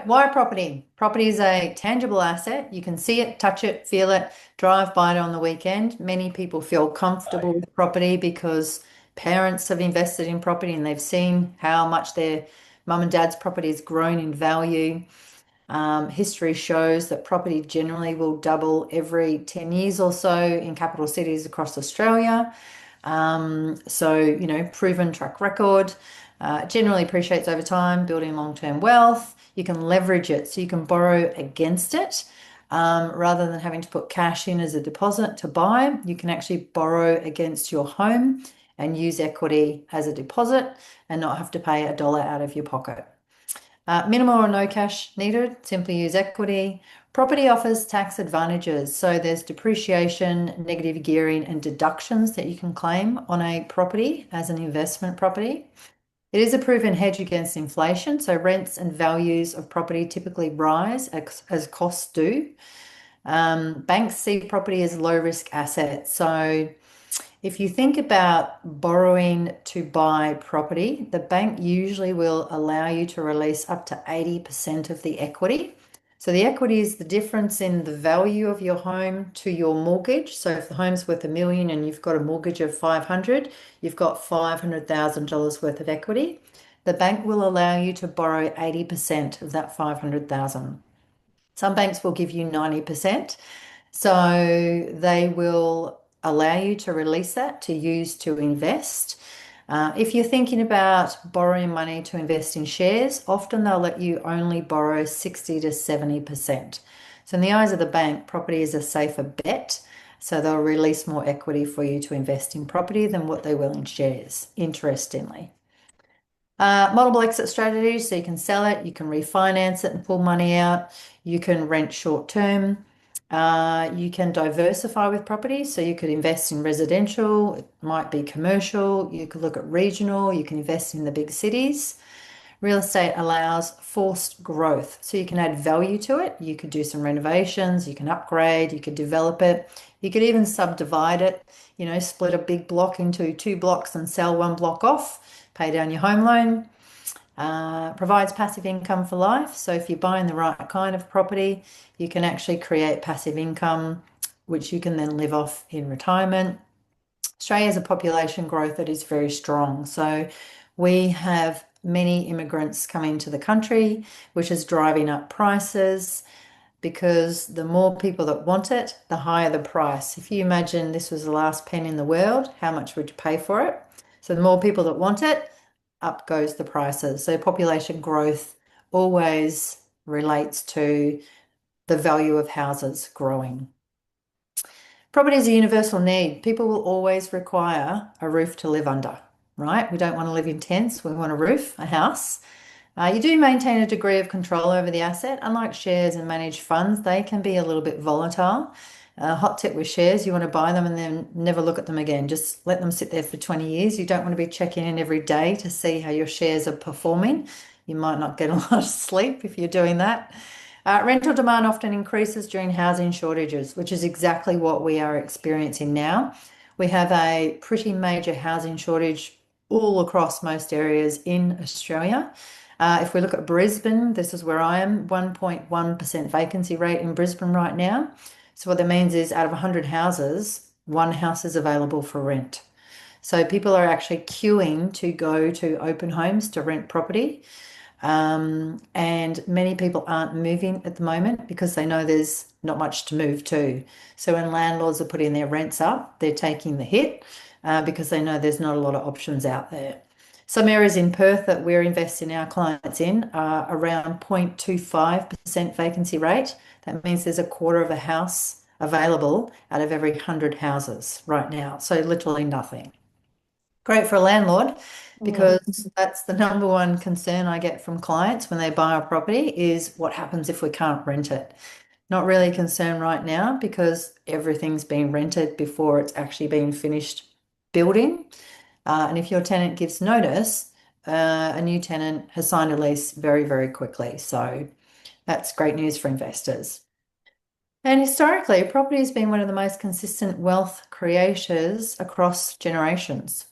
why property? Property is a tangible asset. You can see it, touch it, feel it, drive by it on the weekend. Many people feel comfortable with property because parents have invested in property and they've seen how much their mum and dad's property has grown in value. History shows that property generally will double every 10 years or so in capital cities across Australia. Proven track record. Generally appreciates over time, building long-term wealth. You can leverage it, so you can borrow against it. Rather than having to put cash in as a deposit to buy, you can actually borrow against your home and use equity as a deposit and not have to pay a dollar out of your pocket. Minimal or no cash needed, simply use equity. Property offers tax advantages. So there's depreciation, negative gearing, and deductions that you can claim on a property as an investment property. It is a proven hedge against inflation. So rents and values of property typically rise as costs do. Banks see property as low risk asset. So if you think about borrowing to buy property, the bank usually will allow you to release up to 80% of the equity. So the equity is the difference in the value of your home to your mortgage. So if the home's worth $1 million and you've got a mortgage of 500, you've got $500,000 worth of equity. The bank will allow you to borrow 80% of that 500,000. Some banks will give you 90%. So they will allow you to release that to use to invest. If you're thinking about borrowing money to invest in shares, often they'll let you only borrow 60 to 70%. So in the eyes of the bank, property is a safer bet. So they'll release more equity for you to invest in property than what they will in shares, interestingly. Multiple exit strategies, so you can sell it, you can refinance it and pull money out, you can rent short term. You can diversify with property, so you could invest in residential, it might be commercial, you could look at regional, you can invest in the big cities. Real estate allows forced growth, so you can add value to it. You could do some renovations, you can upgrade, you could develop it, you could even subdivide it, split a big block into 2 blocks and sell 1 block off, pay down your home loan. Provides passive income for life. So if you're buying the right kind of property, you can actually create passive income, which you can then live off in retirement. Australia has a population growth that is very strong. So we have many immigrants coming to the country, which is driving up prices because the more people that want it, the higher the price. If you imagine this was the last pen in the world, how much would you pay for it? So the more people that want it, up goes the prices. So population growth always relates to the value of houses growing. Property is a universal need. People will always require a roof to live under, right? We don't want to live in tents. We want a roof, a house. You do maintain a degree of control over the asset. Unlike shares and managed funds, they can be a little bit volatile. Hot tip with shares, you want to buy them and then never look at them again. Just let them sit there for 20 years. You don't want to be checking in every day to see how your shares are performing. You might not get a lot of sleep if you're doing that. Rental demand often increases during housing shortages, which is exactly what we are experiencing now. We have a pretty major housing shortage all across most areas in Australia. If we look at Brisbane, this is where I am, 1.1% vacancy rate in Brisbane right now. So what that means is out of 100 houses, 1 house is available for rent. So people are actually queuing to go to open homes to rent property. And many people aren't moving at the moment because they know there's not much to move to. So when landlords are putting their rents up, they're taking the hit because they know there's not a lot of options out there. Some areas in Perth that we're investing our clients in are around 0.25% vacancy rate. That means there's a quarter of a house available out of every 100 houses right now. So literally nothing. Great for a landlord because that's the number one concern I get from clients when they buy a property is what happens if we can't rent it. Not really concerned right now because everything's been rented before it's actually been finished building. And if your tenant gives notice, a new tenant has signed a lease very, very quickly. So that's great news for investors. And historically, property has been one of the most consistent wealth creators across generations.